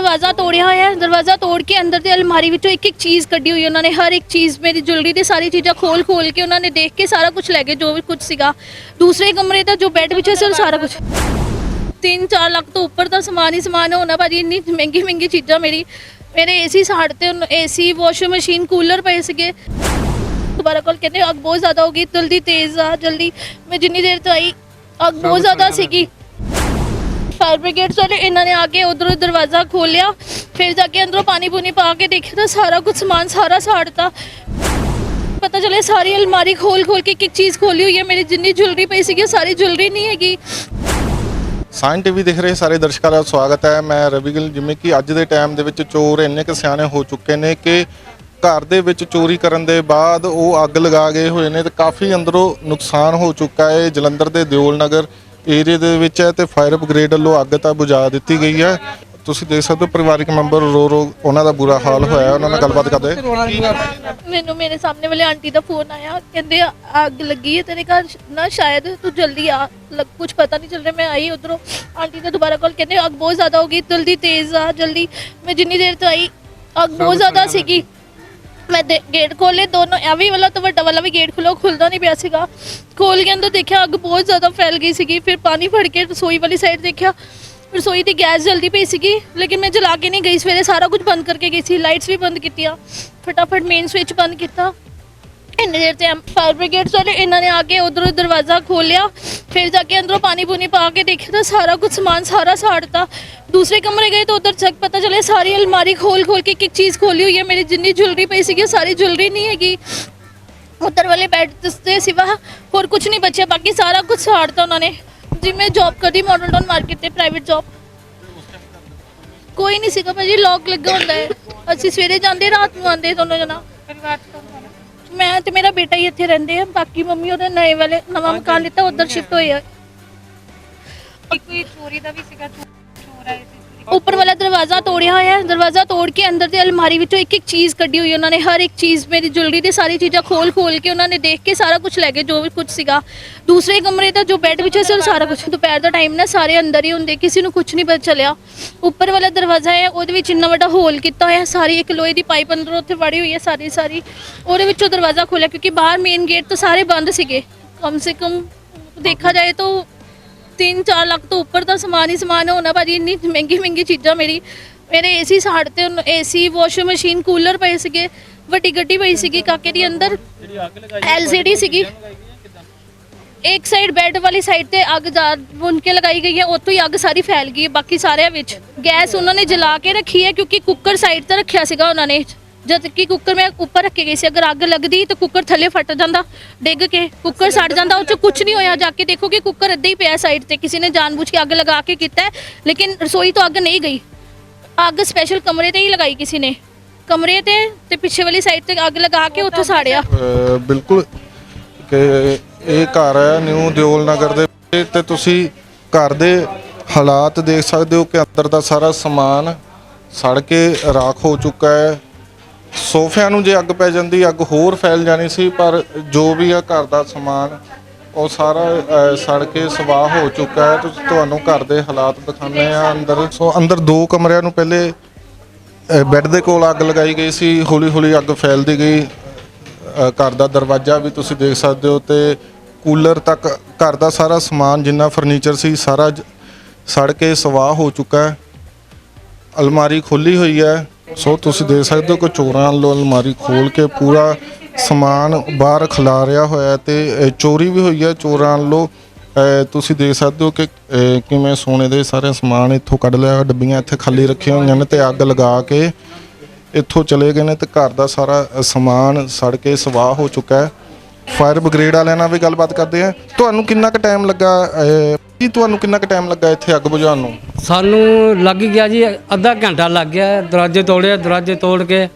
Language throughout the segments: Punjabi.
दरवाज़ा तोड़िया होया, दरवाज़ा तोड़ के अंदर ते अलमारी विचों एक एक चीज़ कड्डी हुई उन्होंने, हर एक चीज़ मेरी ज्वेलरी ते सारी चीज़ां खोल खोल के उन्होंने देख के सारा कुछ लै गए जो भी कुछ सीगा। दूसरे कमरे का जो बैड विच सी सारा कुछ 3-4 लाख तो ऊपर का समान ही समान होना भाजी। इन्नी महंगी महंगी चीज़ां मेरे एसी साड़ते, एसी वॉशिंग मशीन कूलर पे सीगे। दोबारा कॉल कहते अग बहुत ज़्यादा होगी, जल्दी तेज़ आ जल्दी। मैं जिन्नी देर तो आई अग बहुत ज़्यादा सीगी। फायर ब्रिगेड वाले इन्होंने आके उधरों दरवाज़ा खोलिया, फिर जाके अंदरों पानी पूनी पा के देखा तो सारा कुछ सामान सारा साड़ता। पता चले सारी अलमारी खोल खोल के एक चीज़ खोली हुई है, मेरी जिन्नी ज्वेलरी पई सी सारी ज्वेलरी नहीं हैगी। ਸਾਇਨ ਟੀਵੀ ਦੇਖ ਰਹੇ ਸਾਰੇ ਦਰਸ਼ਕਾਂ ਦਾ ਸਵਾਗਤ ਹੈ। ਮੈਂ ਰਵੀ ਗਿੱਲ। ਜਿਵੇਂ ਕਿ ਅੱਜ ਦੇ ਟਾਈਮ ਦੇ ਵਿੱਚ ਚੋਰ ਇੰਨੇ ਕੁ ਸਿਆਣੇ ਹੋ ਚੁੱਕੇ ਨੇ ਕਿ ਘਰ ਦੇ ਵਿੱਚ ਚੋਰੀ ਕਰਨ ਦੇ ਬਾਅਦ ਉਹ ਅੱਗ ਲਗਾ ਗਏ ਹੋਏ ਨੇ ਤੇ ਕਾਫੀ ਅੰਦਰੋਂ ਨੁਕਸਾਨ ਹੋ ਚੁੱਕਾ ਹੈ। ਜਲੰਧਰ ਦੇ ਦਿਓਲ ਨਗਰ ਏਰੀਆ ਦੇ ਵਿੱਚ ਹੈ ਤੇ ਫਾਇਰ ਬ੍ਰਿਗੇਡ ਵੱਲੋਂ ਅੱਗ ਤਾਂ ਬੁਝਾ ਦਿੱਤੀ ਗਈ ਹੈ। ਤੁਸੀਂ ਦੇਖ ਸਕਦੇ ਹੋ ਪਰਿਵਾਰਿਕ ਮੈਂਬਰ ਰੋ ਉਹਨਾਂ ਦਾ ਬੁਰਾ ਹਾਲ ਹੋਇਆ। ਉਹਨਾਂ ਨਾਲ ਗੱਲਬਾਤ ਕਰਦੇ। ਮੈਨੂੰ ਮੇਰੇ ਸਾਹਮਣੇ ਵਾਲੇ ਆਂਟੀ ਦਾ ਫੋਨ ਆਇਆ, ਕਹਿੰਦੇ ਅੱਗ ਲੱਗੀ ਹੈ ਤੇਰੇ ਘਰ ਨਾ, ਸ਼ਾयद तू जल्दी आ, कुछ पता नहीं चल रहा। मैं आई उधरों, आंटी ने दोबारा कॉल कहते अग बहुत ज़्यादा होगी, जल्दी तेज़ आ जल्दी। मैं जिन्नी देर तो आई अग बहुत ज़्यादा सीगी। मैं गेट खोले दोनों, भी वाला तो वड्डा वाला भी गेट खुला, खुलता नहीं पिया सीगा। खोल के अंदर देखा अग बहुत ज़्यादा फैल गई सीगी। फिर पानी फड़ के रसोई वाली साइड देखा, रसोई की गैस जल्दी पई सीगी, लेकिन मैं जला के नहीं गई। सवेरे सारा कुछ बंद करके गई सी, लाइट्स भी बंद कीतियां, फटाफट मेन स्विच बंद किया। इन्नी देर से फायर ब्रिगेड वाले इन्होंने आके उधरों दरवाज़ा खोलिया, फिर जाके अंदरों पानी पूनी पा के देखा तो सारा कुछ सामान सारा साड़ता। दूसरे कमरे गए तो उधर चक पता चले सारी अलमारी खोल खोल के एक चीज़ खोली हुई है, मेरी जिन्नी ज्वेलरी पई सी सारी ज्वेलरी नहीं हैगी। उधर वाले बेड से सिवा और कुछ नहीं बचा, बाकी सारा कुछ साड़ता उन्होंने। जी मैं जॉब करती मॉडल टाउन मार्केट से, प्राइवेट जॉब। कोई नहीं सीगा भाजी, लॉक लगा होंदा है। ਅਸੀਂ ਸਵੇਰੇ ਜਾਂਦੇ ਰਾਤ ਨੂੰ ਆਉਂਦੇ ਦੋਨੋਂ ਜਣਾ। ਮੈਂ ਤੇ ਮੇਰਾ ਬੇਟਾ ਹੀ ਇੱਥੇ ਰਹਿੰਦੇ ਆ, ਬਾਕੀ ਮੰਮੀ ਉਹਦੇ ਨਵੇਂ ਵਾਲੇ ਨਵਾਂ ਮਕਾਨ ਲਿੱਤਾ ਉਧਰ ਸ਼ਿਫਟ ਹੋਏ ਆ। ਕੋਈ ਚੋਰੀ ਦਾ ਵੀ ਸੀਗਾ, ਚੋਰ ਆਏ ਸੀ। ऊपर वाला दरवाज़ा तोड़िया होया, दरवाज़ा तोड़ के अंदर ते अलमारी विचों एक एक चीज़ कड्डी हुई उन्होंने, हर एक चीज़ मेरी ज्वेलरी ते सारी चीज़ां खोल खोल के उन्होंने देख के सारा कुछ लै गए जो भी कुछ सीगा। दूसरे कमरे का जो बैड विच सी सारा कुछ, दोपहर का टाइम ना सारे अंदर ही होंगे, किसी को कुछ नहीं पता चलिया। उपर वाला दरवाज़ा है वो इन्ना वड्डा होल किया होया, सारी एक लोहे की पाइप अंदरों उत्थे वड़ी हुई है सारी वो दरवाज़ा खोलिया, क्योंकि बाहर मेन गेट तो सारे बंद सीगे। कम से कम देखा जाए तो 3-4 लाख तो ऊपर का समान ही समान होना भाजी। इन्नी महंगी महंगी चीज़ां मेरे एसी साड़ते, एसी वॉशिंग मशीन कूलर पे सीगे, वड्डी गड्डी पई सीगी काके दी अंदर, LCD सीगी। एक साइड बैड वाली साइड ते अग जा बुन के लगाई गई है, उत्तों ही अग सारी फैल गई है। बाकी सारे विच गैस उन्होंने जला के रखी है, क्योंकि कुकर साइड ते रखिया सीगा उन्होंने, जद कि कुकर मैं ऊपर रख के गई सी। अगर अग लगती तो कुकर थले फट जाता, डिग के कुकर सड़ जाता। उस कुछ नहीं होया, जाके देखो कि कुकर इदा ही पिया साइड से, किसी ने जानबूझ के अग लगा के किया है। लेकिन रसोई तो अग नहीं गई, अग स्पैशल कमरे ते ही लगाई किसी ने, कमरे ते पिछे वाली साइड से अग लगा के उत्थे साड़िया। बिल्कुल कि ਇਹ ਘਰ ਹੈ ਨਿਊ ਦਿਓਲ ਨਗਰ ਦੇ ਤੇ ਤੁਸੀਂ ਘਰ ਦੇ ਹਾਲਾਤ ਦੇਖ ਸਕਦੇ ਹੋ ਕਿ ਅੰਦਰ ਦਾ ਸਾਰਾ ਸਮਾਨ ਸੜ ਕੇ ਰਾਖ ਹੋ ਚੁੱਕਾ ਹੈ। ਸੋਫਿਆਂ ਨੂੰ ਜੇ ਅੱਗ ਪੈ ਜਾਂਦੀ ਅੱਗ ਹੋਰ ਫੈਲ ਜਾਣੀ ਸੀ, ਪਰ ਜੋ ਵੀ ਆ ਘਰ ਦਾ ਸਮਾਨ ਉਹ ਸਾਰਾ ਸੜ ਕੇ ਸਵਾਹ ਹੋ ਚੁੱਕਾ ਹੈ। ਤੁਸੀਂ ਤੁਹਾਨੂੰ ਘਰ ਦੇ ਹਾਲਾਤ ਦਿਖਾਉਂਦੇ ਆ ਅੰਦਰ। ਸੋ ਅੰਦਰ 2 ਕਮਰਿਆਂ ਨੂੰ ਪਹਿਲੇ ਬੈੱਡ ਦੇ ਕੋਲ ਅੱਗ ਲਗਾਈ ਗਈ ਸੀ, ਹੌਲੀ ਹੌਲੀ ਅੱਗ ਫੈਲਦੀ ਗਈ। ਘਰ ਦਾ ਦਰਵਾਜ਼ਾ ਵੀ ਤੁਸੀਂ ਦੇਖ ਸਕਦੇ ਹੋ ਤੇ ਕੂਲਰ ਤੱਕ ਘਰ ਦਾ ਸਾਰਾ ਸਮਾਨ ਜਿੰਨਾ ਫਰਨੀਚਰ ਸੀ ਸਾਰਾ ਸੜ ਕੇ ਸਵਾਹ ਹੋ ਚੁੱਕਾ ਹੈ। ਅਲਮਾਰੀ ਖੋਲੀ ਹੋਈ ਹੈ। ਸੋ ਤੁਸੀਂ ਦੇਖ ਸਕਦੇ ਹੋ ਕਿ ਚੋਰਾਂ ਵੱਲੋਂ ਅਲਮਾਰੀ ਖੋਲ ਕੇ ਪੂਰਾ ਸਮਾਨ ਬਾਹਰ ਖਿਲਾਰਿਆ ਹੋਇਆ ਤੇ ਚੋਰੀ ਵੀ ਹੋਈ ਹੈ ਚੋਰਾਂ ਵੱਲੋਂ। ਤੁਸੀਂ ਦੇਖ ਸਕਦੇ ਹੋ ਕਿ ਕਿਵੇਂ ਸੋਨੇ ਦੇ ਸਾਰੇ ਸਮਾਨ ਇੱਥੋਂ ਕੱਢ ਲਿਆ, ਡੱਬੀਆਂ ਇੱਥੇ ਖਾਲੀ ਰੱਖੀਆਂ ਹੋਈਆਂ ਨੇ ਤੇ ਅੱਗ ਲਗਾ ਕੇ ਇੱਥੋਂ ਚਲੇ ਗਏ ਨੇ ਤੇ ਘਰ ਦਾ ਸਾਰਾ ਸਮਾਨ ਸੜ ਕੇ ਸਵਾਹ ਹੋ ਚੁੱਕਾ ਹੈ। ਫਾਇਰ ਬ੍ਰਿਗੇਡ ਵਾਲਿਆਂ ਨਾਲ ਵੀ ਗੱਲਬਾਤ ਕਰਦੇ ਆ। ਤੁਹਾਨੂੰ ਕਿੰਨਾ ਕੁ ਟਾਈਮ ਲੱਗਾ ਤੁਹਾਨੂੰ ਕਿੰਨਾ ਕੁ ਟਾਈਮ ਲੱਗਾ ਇੱਥੇ ਅੱਗ ਬੁਝਾਉਣ ਨੂੰ? ਸਾਨੂੰ ਲੱਗ ਗਿਆ ਜੀ ਅੱਧਾ ਘੰਟਾ ਲੱਗ ਗਿਆ। ਦਰਵਾਜ਼ੇ ਤੋੜੇ, ਦਰਵਾਜ਼ੇ ਤੋੜ ਕੇ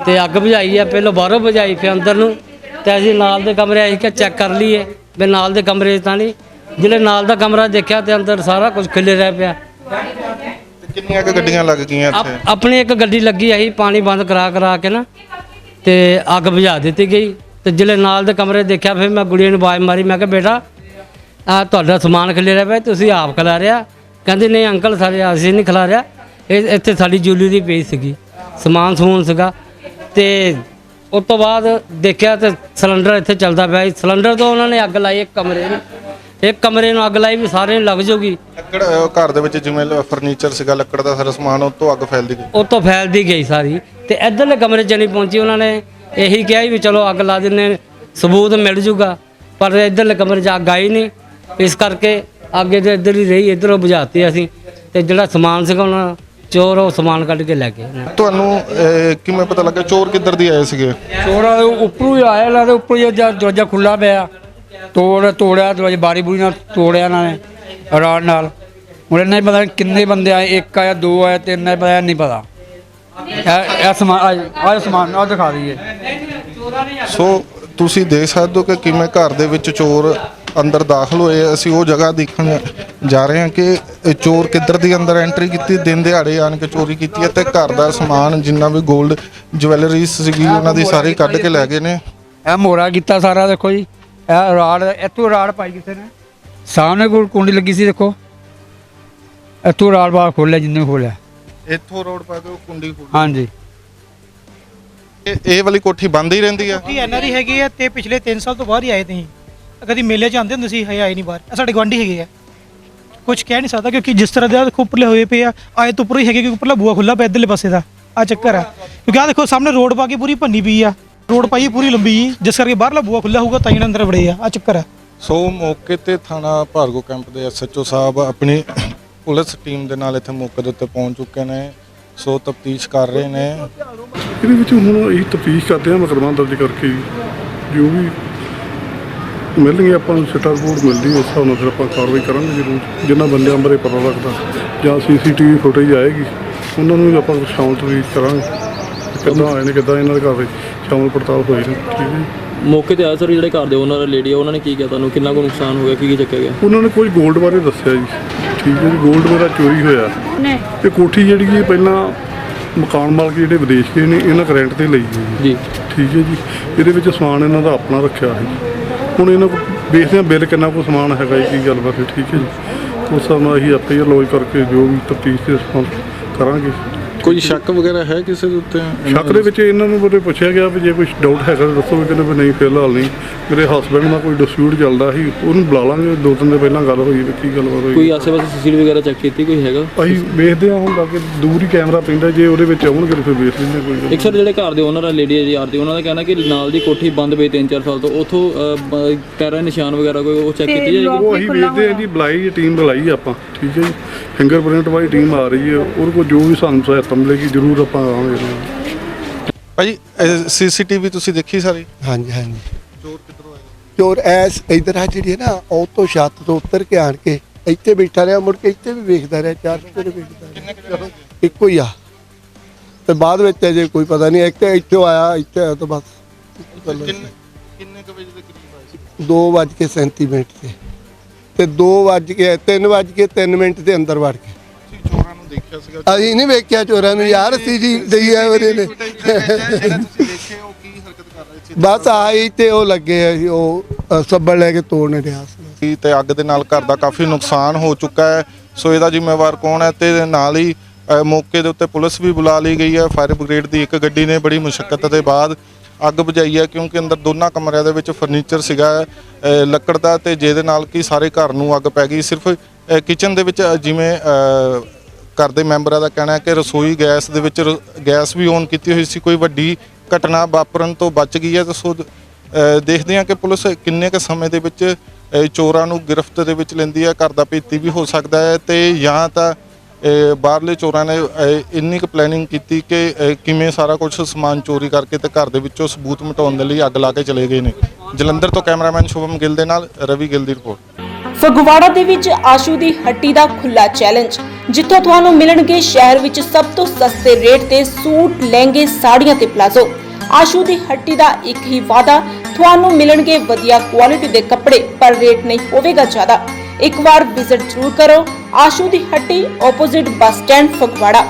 ਤੇ ਅੱਗ ਬੁਝਾਈ ਹੈ। ਪਹਿਲਾਂ ਬਾਹਰੋਂ ਬੁਝਾਈ, ਫਿਰ ਅੰਦਰ ਨੂੰ ਤੇ ਅਸੀਂ ਨਾਲ ਦੇ ਕਮਰੇ ਆਈ ਕਿ ਚੈੱਕ ਕਰ ਲਈਏ ਵੀ ਨਾਲ ਦੇ ਕਮਰੇ 'ਚ ਤਾਂ ਨਹੀਂ। ਜਿਹੜੇ ਨਾਲ ਦਾ ਕਮਰਾ ਦੇਖਿਆ ਤੇ ਅੰਦਰ ਸਾਰਾ ਕੁਝ ਖਿਲੇ ਰਹਿ ਪਿਆ। ਕਿੰਨੀਆਂ ਕੁ ਗੱਡੀਆਂ ਲੱਗ ਗਈਆਂ ਇੱਥੇ? ਆਪਣੀ ਇੱਕ ਗੱਡੀ ਲੱਗੀ ਆਈ, ਪਾਣੀ ਬੰਦ ਕਰਾ ਕੇ ਨਾ ਤੇ ਅੱਗ ਬੁਝਾ ਦਿੱਤੀ ਗਈ। ਤੇ ਜਿਹੜੇ ਨਾਲ ਦੇ ਕਮਰੇ ਦੇਖਿਆ, ਫਿਰ ਮੈਂ ਗੁੜੀਆ ਨੂੰ ਆਵਾਜ਼ ਮਾਰੀ, ਮੈਂ ਕਿਹਾ ਬੇਟਾ ਆ ਤੁਹਾਡਾ ਸਮਾਨ ਖਿਲਰਿਆ ਪਿਆ, ਤੁਸੀਂ ਆਪ ਖਿਲਾਰਿਆ? ਕਹਿੰਦੇ ਨਹੀਂ ਅੰਕਲ ਸਾਰੇ ਅਸੀਂ ਨਹੀਂ ਖਿਲਾਰਿਆ, ਇਹ ਇੱਥੇ ਸਾਡੀ ਜੁਐਲਰੀ ਪਈ ਸੀਗੀ, ਸਮਾਨ ਸਮੂਨ ਸੀਗਾ। ਤੇ ਉਸ ਤੋਂ ਬਾਅਦ ਦੇਖਿਆ ਤੇ ਸਿਲੰਡਰ ਇੱਥੇ ਚੱਲਦਾ ਪਿਆ ਸੀ। ਸਿਲੰਡਰ ਤੋਂ ਉਹਨਾਂ ਨੇ ਅੱਗ ਲਾਈ ਇੱਕ ਕਮਰੇ ਨੂੰ ਅੱਗ ਲਾਈ ਵੀ ਸਾਰੇ ਨੂੰ ਲੱਗ ਜਾਊਗੀ। ਲੱਕੜ ਘਰ ਦੇ ਵਿੱਚ ਜਿਵੇਂ ਫਰਨੀਚਰ ਸੀਗਾ, ਲੱਕੜ ਦਾ ਸਾਰਾ ਸਮਾਨ, ਉਹ ਤੋਂ ਅੱਗ ਫੈਲਦੀ ਗਈ। ਉਹ ਤੋਂ ਫੈਲਦੀ ਗਈ ਸਾਰੀ। ਤੇ ਇੱਧਰਲੇ ਕਮਰੇ 'ਚ ਨਹੀਂ ਪਹੁੰਚੀ। ਉਹਨਾਂ ਨੇ ਇਹੀ ਕਿਹਾ ਵੀ ਚਲੋ ਅੱਗ ਲਾ ਦਿੰਦੇ, ਸਬੂਤ ਮਿਲ ਜੂਗਾ, ਪਰ ਇੱਧਰਲੇ ਕਮਰੇ 'ਚ ਅੱਗ ਆਈ ਨਹੀਂ। ਇਸ ਕਰਕੇ ਅੱਗ ਇੱਧਰ ਹੀ ਰਹੀ, ਇੱਧਰੋਂ ਬੁਝਾਤੀ ਅਸੀਂ। ਤੇ ਜਿਹੜਾ ਸਮਾਨ ਸੀਗਾ ਉਹਨਾਂ ਚੋਰ ਉਹ ਸਮਾਨ ਕੱਢ ਕੇ ਲੈ ਗਏ। ਤੁਹਾਨੂੰ ਕਿਵੇਂ ਪਤਾ ਲੱਗਾ ਚੋਰ ਕਿੱਧਰ ਦੀ ਆਏ ਸੀਗੇ? ਚੋਰ ਉੱਪਰੋਂ ਹੀ ਆਇਆ, ਲਾ ਦੇ ਉੱਪਰ ਹੀ ਦਰਵਾਜ਼ਾ ਖੁੱਲਾ ਪਿਆ, ਤੋੜਿਆ ਦਰਵਾਜ਼ਾ, ਬਾਰੀ ਬੂਰੀ ਨਾਲ ਤੋੜਿਆ ਇਹਨਾਂ ਨੇ ਰਾੜ ਨਾਲ। ਹੁਣ ਇਹਨਾਂ ਹੀ ਪਤਾ ਨਹੀਂ ਕਿੰਨੇ ਬੰਦੇ ਆਏ, 1 ਆਇਆ 2 ਆਇਆ 3 ਆਇਆ, ਪਤਾ ਨਹੀਂ ਪਤਾ। ਇਹ ਸਮਾਨ ਆ ਦਿਖਾ ਦਈਏ। ਸੋ ਤੁਸੀਂ ਦੇਖ ਸਕਦੇ ਹੋ ਕਿ ਕਿਵੇਂ ਘਰ ਦੇ ਵਿੱਚ ਚੋਰ ਅੰਦਰ ਦਾਖਲ ਹੋਏ। ਅਸੀਂ ਉਹ ਜਗ੍ਹਾ ਦੇਖਣ ਜਾ ਰਹੇ ਹਾਂ ਕਿ ਇਹ ਚੋਰ ਕਿੱਧਰ ਦੀ ਅੰਦਰ ਐਂਟਰੀ ਕੀਤੀ, ਦਿਨ ਦਿਹਾੜੇ ਆਣ ਕੇ ਚੋਰੀ ਕੀਤੀ ਹੈ ਤੇ ਘਰ ਦਾ ਸਮਾਨ ਜਿੰਨਾ ਵੀ 골ਡ ਜਵੈਲਰੀ ਸੀਗੀ ਉਹਨਾਂ ਦੀ ਸਾਰੀ ਕੱਢ ਕੇ ਲੈ ਗਏ ਨੇ। ਇਹ ਮੋਰਾ ਕੀਤਾ ਸਾਰਾ, ਦੇਖੋ ਜੀ। ਇਹ ਰਾੜ, ਇੱਥੋਂ ਰਾੜ ਪਾਈ ਕਿਸੇ ਨੇ, ਸਾਹਮਣੇ ਕੋਲ ਕੁੰਡੀ ਲੱਗੀ ਸੀ, ਦੇਖੋ ਇੱਥੋਂ ਰਾੜ ਬਾਹਰ ਖੋਲਿਆ, ਜਿੰਨੇ ਖੋਲਿਆ ਇੱਥੋਂ ਰੋਡ ਪਾ ਕੇ ਉਹ ਕੁੰਡੀ ਖੋਲੀ। ਹਾਂਜੀ। ਇਹ ਵਾਲੀ ਕੋਠੀ ਬੰਦ ਹੀ ਰਹਿੰਦੀ ਆ? ਕੋਠੀ ਇਹਨਾਂ ਦੀ ਹੈਗੀ ਆ ਤੇ ਪਿਛਲੇ 3 ਸਾਲ ਤੋਂ ਬਾਅਦ ਹੀ ਆਏ ਤੁਸੀਂ। ਕਦੀ ਮੇਲੇ 'ਚ ਆਉਂਦੇ ਹੁੰਦੇ ਸੀ, ਹਜੇ ਆਏ ਨਹੀਂ ਬਾਹਰ। ਇਹ ਸਾਡੇ ਗੁਆਂਢੀ ਹੈਗੇ ਆ, ਕੁਝ ਕਹਿ ਨਹੀਂ ਸਕਦਾ ਕਿਉਂਕਿ ਜਿਸ ਤਰ੍ਹਾਂ ਦੇ ਦੇਖੋ ਉੱਪਰਲੇ ਹੋਏ ਪਏ ਆ, ਆਏ ਤੋਂ ਉੱਪਰੋਂ ਹੀ ਹੈਗੇ, ਕਿਉਂਕਿ ਉੱਪਰਲਾ ਬੂਆ ਖੁੱਲਾ ਪਿਆ ਇੱਧਰਲੇ ਪਾਸੇ ਦਾ। ਆ ਚੱਕਰ ਆ, ਕਿਉਂਕਿ ਆ ਦੇਖੋ ਸਾਹਮਣੇ ਰੋਡ ਪਾ ਕੇ ਪੂਰੀ ਭੰਨੀ ਪਈ ਆ, ਰੋਡ ਪਾਈ ਪੂਰੀ ਲੰਬੀ ਜੀ, ਜਿਸ ਕਰਕੇ ਬਾਹਰਲਾ ਬੂਆ ਖੁੱਲਾ ਹੋਊਗਾ ਤਾਂ ਇਹਨਾਂ ਅੰਦਰ ਵੜੇ ਆ। ਆ ਚੱਕਰ ਆ। ਸੋ ਮੌਕੇ ਤੇ ਥਾਣਾ ਭਾਰਗੋ ਕੈਂਪ ਦੇ ਐਸਐਚਓ ਸਾਹਿਬ ਆਪਣੀ ਪੁਲਿਸ ਟੀਮ ਦੇ ਨਾਲ ਇੱਥੇ ਮੌਕੇ ਦੇ ਉੱਤੇ ਪਹੁੰਚ ਚੁੱਕੇ ਨੇ। ਸੋ ਤਫਤੀਸ਼ ਕਰ ਰਹੇ ਨੇ। ਇਹਦੇ ਵਿੱਚ ਹੁਣ ਇਹ ਤਫਤੀਸ਼ ਕਰਦੇ ਹਾਂ, ਮੁਕੱਦਮਾ ਦਰਜ ਕਰਕੇ ਜੋ ਵੀ ਮਿਲਣਗੇ ਆਪਾਂ ਨੂੰ ਸਿੱਟਾ ਰਿਪੋਰਟ ਮਿਲਦੀ ਉਸ ਹਿਸਾਬ ਨਾਲ ਫਿਰ ਆਪਾਂ ਕਾਰਵਾਈ ਕਰਾਂਗੇ ਜ਼ਰੂਰ। ਜਿਨ੍ਹਾਂ ਬੰਦਿਆਂ ਬਾਰੇ ਪਤਾ ਲੱਗਦਾ ਜਾਂ ਸੀਸੀਟੀਵੀ ਫੁਟੇਜ ਆਏਗੀ ਉਹਨਾਂ ਨੂੰ ਵੀ ਆਪਾਂ ਸ਼ਾਮਲ ਵੀ ਕਰਾਂਗੇ, ਕਿੱਦਾਂ ਆਏ ਨੇ, ਕਿੱਦਾਂ ਇਹਨਾਂ ਦੇ ਘਰ ਵਿੱਚ ਸ਼ਾਮਲ ਪੜਤਾਲ ਹੋਈ ਨੇ। ਠੀਕ ਹੈ ਜੀ। ਮੌਕੇ ਤੇ ਆਇਆ ਸਰ, ਜਿਹੜੇ ਘਰ ਦੇ ਓਨਰ ਆ ਲੇਡੀ ਆ, ਉਹਨਾਂ ਨੇ ਕੀ ਕਿਹਾ ਤੁਹਾਨੂੰ, ਕਿੰਨਾ ਕੁ ਨੁਕਸਾਨ ਹੋ ਗਿਆ, ਕੀ ਚੱਕਿਆ ਗਿਆ? ਉਹਨਾਂ ਨੇ ਕੋਈ 골ਡ ਬਾਰੇ ਦੱਸਿਆ ਜੀ। ਠੀਕ ਹੈ ਜੀ। 골ਡ ਮੇਰਾ ਚੋਰੀ ਹੋਇਆ। ਇਹ ਕੋਠੀ ਜਿਹੜੀ ਹੈ ਪਹਿਲਾਂ ਮਕਾਨ ਮਾਲਕ ਜਿਹੜੇ ਵਿਦੇਸ਼ ਗਏ ਨੇ, ਇਹਨਾਂ ਕਰੰਟ ਤੇ ਲਈ ਗਈ ਜੀ। ਠੀਕ ਹੈ ਜੀ। ਇਹਦੇ ਵਿੱਚ ਸਮਾਨ ਇਹਨਾਂ ਦਾ ਆਪਣਾ ਰੱਖਿਆ ਸੀ। ਹੁਣ ਇਹਨਾਂ ਕੋਲ ਵੇਖਦੇ ਹਾਂ ਬਿੱਲ ਕਿੰਨਾ ਕੁ ਸਮਾਨ ਹੈਗਾ ਜੀ, ਕੀ ਗੱਲਬਾਤ ਹੈ। ਠੀਕ ਹੈ ਜੀ। ਉਸ ਹਿਸਾਬ ਨਾਲ ਅਸੀਂ ਆਪੇ ਲੌਜ ਕਰਕੇ ਜੋ ਵੀ ਤਫਤੀਸ਼ ਦੇ ਕਰਾਂਗੇ। ਕੋਈ ਸ਼ੱਕ ਵਗੈਰਾ ਹੈ ਕਿਸੇ ਦੇ ਉੱਤੇ? ਸ਼ੱਕ ਦੇ ਵਿੱਚ ਇਹਨਾਂ ਨੂੰ ਬੜੇ ਪੁੱਛਿਆ ਗਿਆ ਵੀ ਜੇ ਕੋਈ ਡਾਊਟ ਹੈਗਾ ਤਾਂ ਦੱਸੋ। ਵੀ ਕਹਿੰਦੇ ਵੀ ਨਹੀਂ ਫਿਲਹਾਲ ਨਹੀਂ, ਮੇਰੇ ਹਸਬੈਂਡ ਨਾਲ ਕੋਈ ਡਿਸਪਿਊਟ ਚੱਲਦਾ ਸੀ, ਉਹਨੂੰ ਬੁਲਾ ਲਾਂਗੇ। 2 ਦਿਨ ਦੇ ਪਹਿਲਾਂ ਗੱਲ ਹੋਈ ਵੀ ਕੀ ਗੱਲਬਾਤ ਹੋਈ। ਕੋਈ ਆਸੇ-ਪਾਸੇ ਸੀਸੀਟੀਵੀ ਵਗੈਰਾ ਚੈੱਕ ਕੀਤੀ, ਕੋਈ ਹੈਗਾ? ਅਸੀਂ ਵੇਖਦੇ ਹਾਂ, ਹੁਣ ਲਾਗੇ ਦੂਰ ਹੀ ਕੈਮਰਾ ਪੈਂਦਾ, ਜੇ ਉਹਦੇ ਵਿੱਚ ਆਉਣਗੇ ਫਿਰ ਵੇਖ ਲੈਂਦੇ ਕੋਈ ਗੱਲ। ਇੱਕ ਸਰ ਜਿਹੜੇ ਘਰ ਦੇ ਓਨਰ ਆ ਲੇਡੀ ਜੀ ਆਰਤੀ, ਉਹਨਾਂ ਦਾ ਕਹਿਣਾ ਕਿ ਨਾਲ ਦੀ ਕੋਠੀ ਬੰਦ ਪਈ 3-4 ਸਾਲ ਤੋਂ, ਉੱਥੋਂ ਪੈਰਾਂ ਨਿਸ਼ਾਨ ਵਗੈਰਾ ਕੋਈ ਉਹ ਚੈੱਕ ਕੀਤੀ ਜਾਏਗੀ? ਉਹ ਅਸੀਂ ਵੇਖਦੇ ਹਾਂ ਜੀ, ਬੁਲਾਈ ਟੀਮ ਬੁਲਾਈ ਆਪਾਂ। ਠੀਕ ਹੈ ਜੀ। ਫਿੰਗਰਪ੍ਰਿੰਟ ਵਾਲੀ ਟੀਮ ਆ ਰਹੀ ਹੈ, ਉਹਦੇ ਕੋਲ ਜੋ ਵੀ ਸਾਨੂੰ ਸਹਾਇਤਾ ਮਿਲੇਗੀ ਜ਼ਰੂਰ ਆਪਾਂ ਆਵਾਂਗੇ। ਭਾਈ ਸੀਸੀਟੀਵੀ ਤੁਸੀਂ ਦੇਖੀ ਸਾਰੀ? ਹਾਂਜੀ ਹਾਂਜੀ। ਚੋਰ ਕਿੱਧਰੋਂ ਆਏ? ਚੋਰ ਐਸ ਇਧਰ ਆ ਜਿਹੜੀ ਹੈ ਨਾ, ਉਹ ਤੋਂ ਛੱਤ ਤੋਂ ਉੱਤਰ ਕੇ ਆਣ ਕੇ ਇੱਥੇ ਬੈਠਾ ਰਿਹਾ, ਮੁੜ ਕੇ ਇੱਥੇ ਵੀ ਵੇਖਦਾ ਰਿਹਾ, 4 ਚਿਰ ਵੇਖਦਾ ਰਿਹਾ। ਇੱਕੋ ਹੀ ਆ ਤੇ ਬਾਅਦ ਵਿੱਚ ਅਜੇ ਕੋਈ ਪਤਾ ਨਹੀਂ। ਇੱਕ ਇੱਥੇ ਆਇਆ, ਇੱਥੇ ਆਇਆ ਤਾਂ ਬਸ। ਕਿੰਨੇ ਕੁ ਵਜੇ ਦੇ ਕਰੀਬ ਆਏ ਸੀ? 2:37 ਤੇ 3:03 ਦੇ ਅੰਦਰ ਵੜ ਕੇ। ਚੋਰਾਂ ਨੂੰ ਦੇਖਿਆ ਸੀਗਾ? ਅਸੀਂ ਨਹੀਂ ਵੇਖਿਆ ਚੋਰਾਂ ਨੂੰ ਯਾਰ, ਅਸੀਂ ਜੀ ਦਈ ਆ ਵਰੇ ਨੇ। ਤੁਸੀਂ ਦੇਖੇ ਉਹ ਕੀ ਹਰਕਤ ਕਰ ਰਹੇ ਸੀ? ਬਸ ਆਈ ਤੇ ਉਹ ਲੱਗੇ ਆ ਜੀ, ਉਹ ਸੱਬਲ ਲੈ ਕੇ ਤੋੜਨ ਡਿਆ ਸੀ। ਤੇ ਅੱਗ ਦੇ ਨਾਲ ਘਰ ਦਾ ਕਾਫੀ ਨੁਕਸਾਨ ਹੋ ਚੁੱਕਾ ਹੈ। ਸੋ ਇਹਦਾ ਜ਼ਿੰਮੇਵਾਰ ਕੌਣ ਹੈ? ਤੇ ਨਾਲ ਹੀ ਮੌਕੇ ਦੇ ਉੱਤੇ ਪੁਲਿਸ ਵੀ ਬੁਲਾ ਲਈ ਗਈ ਹੈ। ਫਾਇਰ ਬ੍ਰਿਗੇਡ ਦੀ ਇੱਕ ਗੱਡੀ ਨੇ ਬੜੀ ਮੁਸ਼ੱਕਤ ਦੇ ਬਾਅਦ ਅੱਗ ਬੁਝਾਈ ਹੈ, ਕਿਉਂਕਿ ਅੰਦਰ ਦੋਨਾਂ ਕਮਰਿਆਂ ਦੇ ਵਿੱਚ ਫਰਨੀਚਰ ਸੀਗਾ ਲੱਕੜ ਦਾ, ਤੇ ਜਿਹਦੇ ਨਾਲ ਕਿ ਸਾਰੇ ਘਰ ਨੂੰ ਅੱਗ ਪੈ ਗਈ। ਸਿਰਫ ਕਿਚਨ ਦੇ ਵਿੱਚ ਜਿਵੇਂ ਘਰ ਦੇ ਮੈਂਬਰਾਂ ਦਾ ਕਹਿਣਾ ਹੈ ਕਿ ਰਸੋਈ ਗੈਸ ਦੇ ਵਿੱਚ ਗੈਸ ਵੀ ਔਨ ਕੀਤੀ ਹੋਈ ਸੀ, ਕੋਈ ਵੱਡੀ ਘਟਨਾ ਵਾਪਰਨ ਤੋਂ ਬਚ ਗਈ ਹੈ। ਤੇ ਸੋ ਦੇਖਦੇ ਹਾਂ ਕਿ ਪੁਲਿਸ ਕਿੰਨੇ ਕੁ ਸਮੇਂ ਦੇ ਵਿੱਚ ਚੋਰਾਂ ਨੂੰ ਗ੍ਰਿਫਤ ਦੇ ਵਿੱਚ ਲੈਂਦੀ ਹੈ। ਘਰ ਦਾ ਭੇਤੀ ਵੀ ਹੋ ਸਕਦਾ ਹੈ ਤੇ ਜਾਂ ਤਾਂ ਬਾਹਰਲੇ ਚੋਰਾਂ ਨੇ ਇੰਨੀ ਕੁ ਪਲੈਨਿੰਗ ਕੀਤੀ ਕਿ ਕਿਵੇਂ ਸਾਰਾ ਕੁਝ ਸਮਾਨ ਚੋਰੀ ਕਰਕੇ ਤੇ ਘਰ ਦੇ ਵਿੱਚੋਂ ਸਬੂਤ ਮਿਟਾਉਣ ਦੇ ਲਈ ਅੱਗ ਲਾ ਕੇ ਚਲੇ ਗਏ ਨੇ। ਜਲੰਧਰ ਤੋਂ ਕੈਮਰਾਮੈਨ ਸ਼ੁਭਮ ਗਿੱਲ ਦੇ ਨਾਲ ਰਵੀ ਗਿੱਲ ਦੀ ਰਿਪੋਰਟ। ਫਗਵਾੜਾ ਦੇ ਵਿੱਚ ਆਸ਼ੂ ਦੀ ਹੱਟੀ ਦਾ ਖੁੱਲਾ ਚੈਲੰਜ, ਜਿੱਥੋਂ ਤੁਹਾਨੂੰ ਮਿਲਣਗੇ ਸ਼ਹਿਰ ਵਿੱਚ ਸਭ ਤੋਂ ਸਸਤੇ ਰੇਟ ਤੇ ਸੂਟ, ਲਹਿੰਗੇ, ਸਾੜੀਆਂ ਤੇ ਪਲਾਜ਼ੋ। ਆਸ਼ੂ ਦੀ ਹੱਟੀ ਦਾ ਇੱਕ ਹੀ ਵਾਅਦਾ, ਤੁਹਾਨੂੰ ਮਿਲਣਗੇ ਵਧੀਆ ਕੁਆਲਿਟੀ ਦੇ ਕੱਪੜੇ, ਪਰ ਰੇਟ ਨਹੀਂ ਹੋਵੇਗਾ ਜ਼ਿਆਦਾ। ਇੱਕ ਵਾਰ ਵਿਜ਼ਿਟ ਜ਼ਰੂਰ ਕਰੋ ਆਸ਼ੂ ਦੀ ਹੱਟੀ, ਆਪੋਜ਼ਿਟ ਬੱਸ ਸਟੈਂਡ, ਫਗਵਾੜਾ।